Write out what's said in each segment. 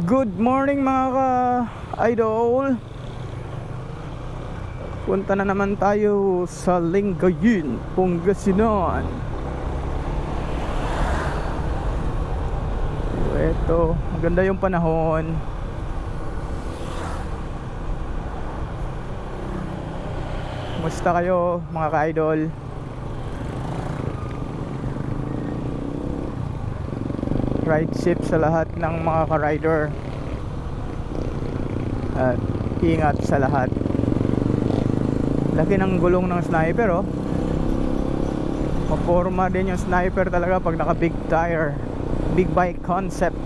Good morning mga ka-idol. Punta na naman tayo sa Lingayen, Pangasinan. Ito, maganda yung panahon. Kumusta kayo mga ka-idol? Ride safe sa lahat ng mga ka-rider. At ingat sa lahat. Laki ng gulong ng sniper, oh. Maporma din yung sniper talaga pag naka big tire. Big bike concept.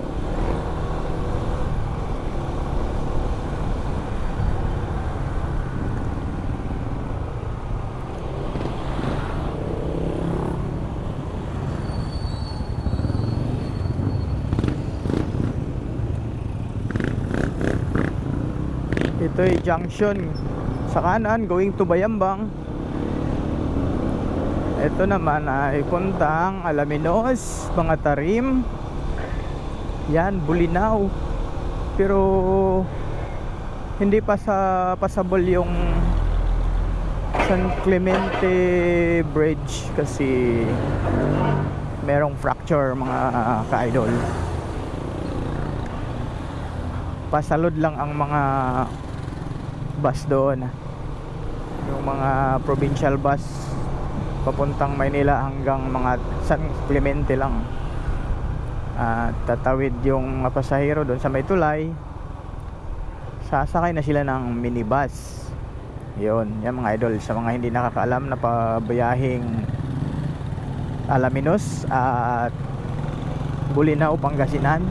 Ito ay junction sa kanan going to Bayambang. Ito naman ay puntang Alaminos, mga Tarim. Yan, Bulinaw. Pero hindi pa passable yung San Clemente Bridge kasi merong fracture mga ka-idol. Pasalod lang ang mga bus doon, yung mga provincial bus papuntang Maynila hanggang mga San Clemente lang. At tatawid yung pasahero doon sa may tulay, sasakay na sila ng minibus. Yun, yan mga idol, sa mga hindi nakakaalam na pabayahing Alaminos at Bulinaw, Pangasinan,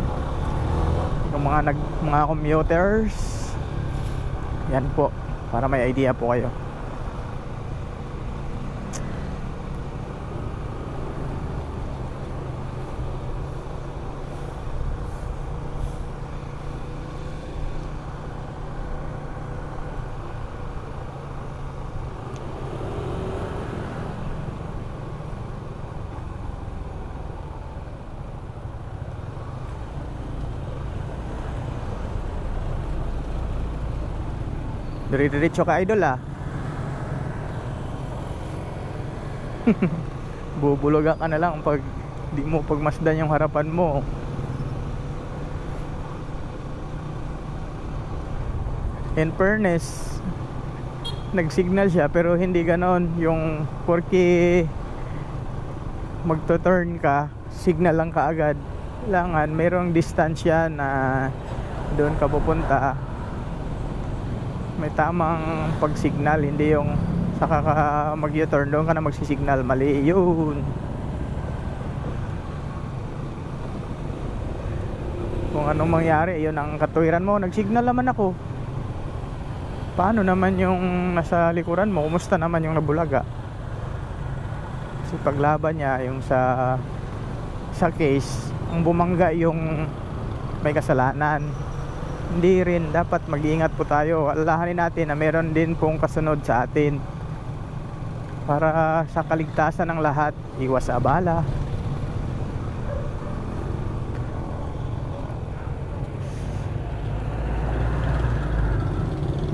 yung mga commuters, yan po, para may idea po kayo. Dire-diretso ka idol, ah. Bubulugan ka na lang pag di mo pagmasdan yung harapan mo. In fairness, nag-signal siya pero hindi ganon yung porque magto-turn ka, signal lang ka agad. Kailangan mayroong distansya na doon ka pupunta. May tamang pag-signal, hindi yung saka ka mag-u-turn doon ka na magsisignal, mali yun. Kung anong mangyari, yun ang katuwiran mo. Nag-signal naman ako. Paano naman yung nasa likuran mo? Kumusta naman yung nabulaga? Kasi paglaban niya yung sa case, ang bumangga yung may kasalanan. Hindi rin, dapat mag-iingat po tayo. Alalahanin natin na meron din pong kasunod sa atin para sa kaligtasan ng lahat. Iwas sa abala.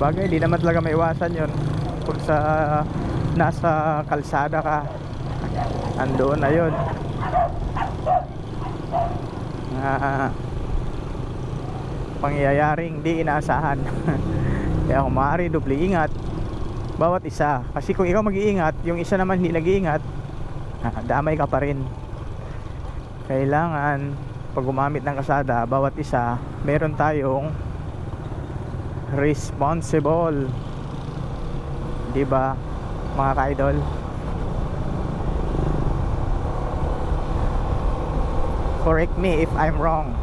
Bagay, di naman talaga maiwasan yun. Kung sa nasa kalsada ka, andoon na yun. Pangyayaring di inaasahan. Kaya kung maaari, doble ingat bawat isa. Kasi kung ikaw mag-iingat, yung isa naman hindi nag-iingat, damay ka pa rin. Kailangan pag gumamit ng kalsada, bawat isa meron tayong responsible, di ba mga ka-idol? Correct me if I'm wrong.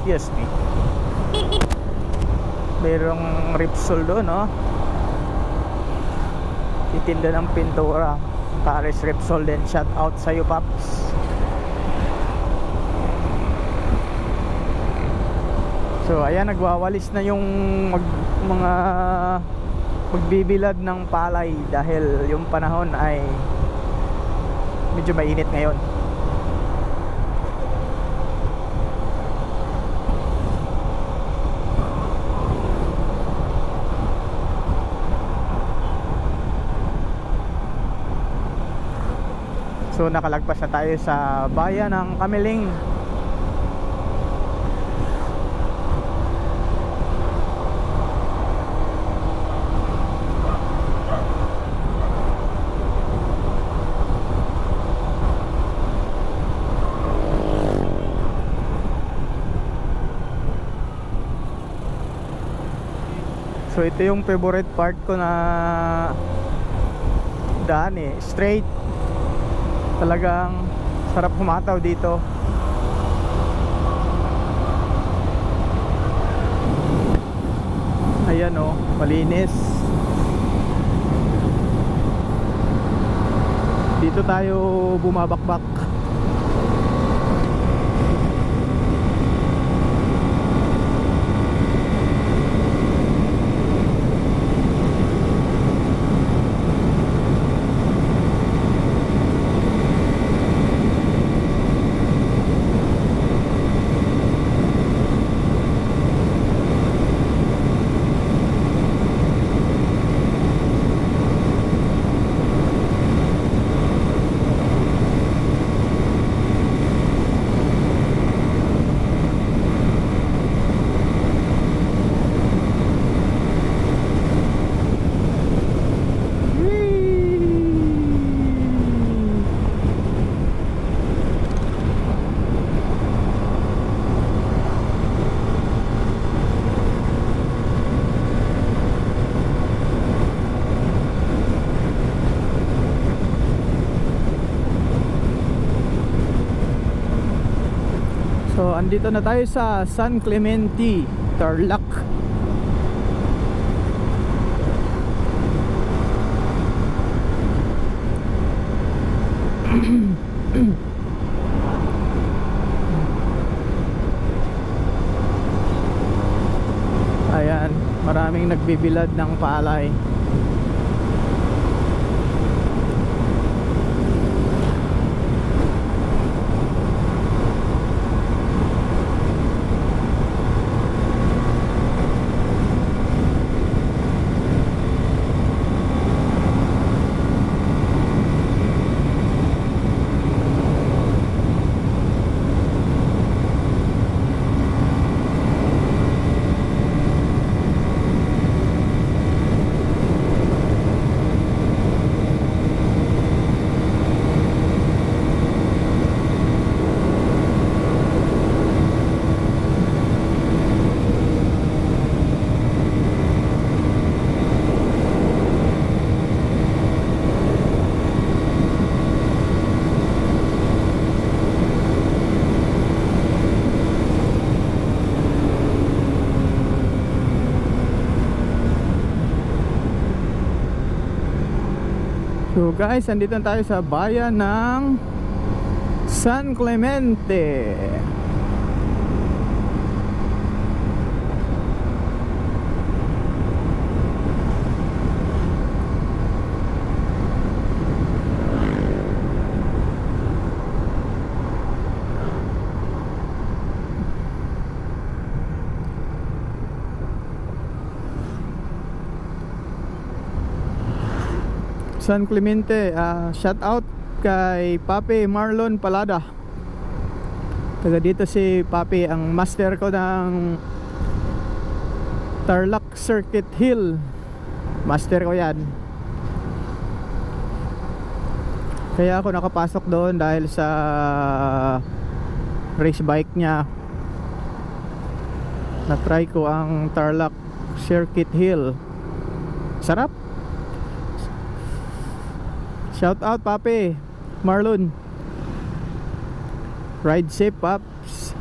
Excuse me. Merong Repsol doon, no? Titinda ng pintura. Paris Repsol din. Shout out sa'yo, Paps. So ayan, nagwawalis na yung mga magbibilad ng palay dahil yung panahon ay medyo mainit ngayon. So nakalagpas na tayo sa bayan ng Kamiling. So ito yung favorite part ko na daan eh, straight. Talagang sarap humataw dito. Ayan oh, malinis. Dito tayo bumabakbak. So andito na tayo sa San Clemente, Tarlac. Ayan, maraming nagbibilad ng palay. So guys, andito na tayo sa bayan ng San Clemente. San Clemente, shout out kay Papi Marlon Palada. Taga dito si Papi, ang master ko ng Tarlac Circuit Hill. Master ko yan. Kaya ako nakapasok doon dahil sa race bike niya. Na-try ko ang Tarlac Circuit Hill. Sarap. Shout out Papi Marlon. Ride safe, Paps.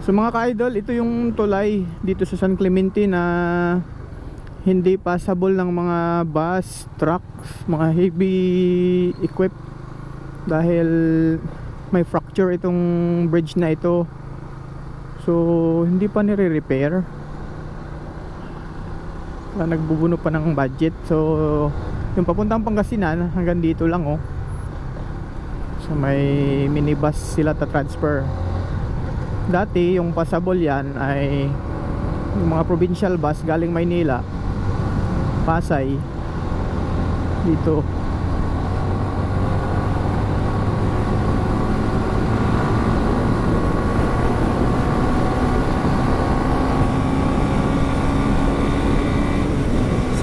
So mga ka-idol, ito yung tulay dito sa San Clemente na hindi passable ng mga bus, trucks, mga heavy equip dahil may fracture itong bridge na ito. So hindi pa nire-repair. Nagbubuno pa ng budget. So yung papuntang Pangasinan hanggang dito lang oh. So may minibus sila ta-transfer. Dati yung passable yan ay yung mga provincial bus galing Maynila, Pasay dito.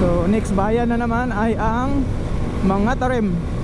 So next bayan na naman ay ang Mga Tarim.